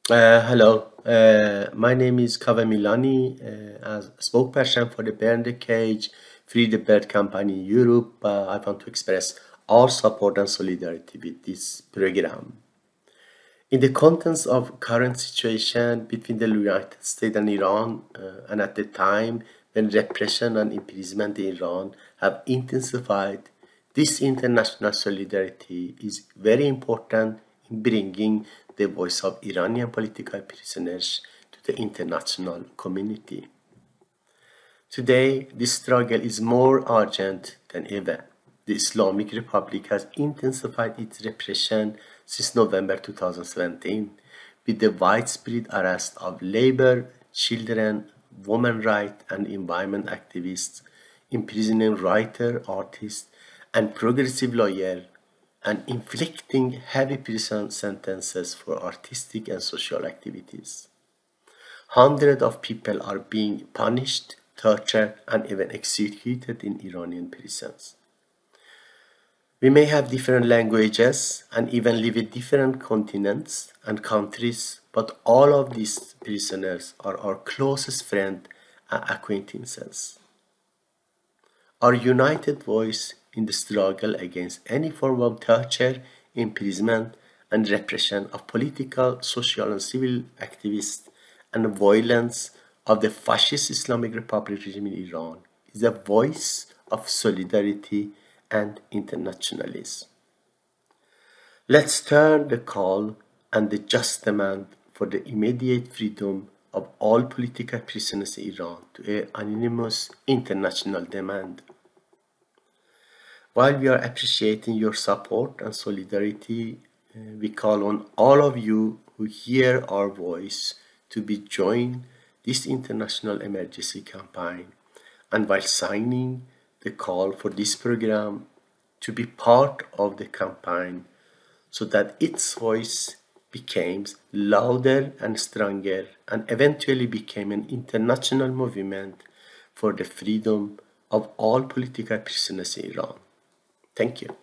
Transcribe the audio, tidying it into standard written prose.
Hello, my name is Kave Milani. As a spokesperson for the Burn the Cage, Free the Bird Company in Europe, I want to express our support and solidarity with this program. In the context of current situation between the United States and Iran, and at the time when repression and imprisonment in Iran have intensified, this international solidarity is very important in bringing the voice of Iranian political prisoners to the international community. Today, this struggle is more urgent than ever. The Islamic Republic has intensified its repression since November 2017 with the widespread arrest of labor, children, women rights and environment activists, imprisoning writer, artists, and progressive lawyers, and inflicting heavy prison sentences for artistic and social activities. Hundreds of people are being punished, tortured, and even executed in Iranian prisons. We may have different languages and even live in different continents and countries, but all of these prisoners are our closest friends and acquaintances. Our united voice in the struggle against any form of torture, imprisonment, and repression of political, social, and civil activists and violence of the fascist Islamic Republic regime in Iran is a voice of solidarity and internationalism. Let's turn the call and the just demand for the immediate freedom of all political prisoners in Iran to an unanimous international demand. While we are appreciating your support and solidarity, we call on all of you who hear our voice to be join this international emergency campaign, and while signing the call for this program to be part of the campaign so that its voice becomes louder and stronger and eventually became an international movement for the freedom of all political prisoners in Iran. Thank you.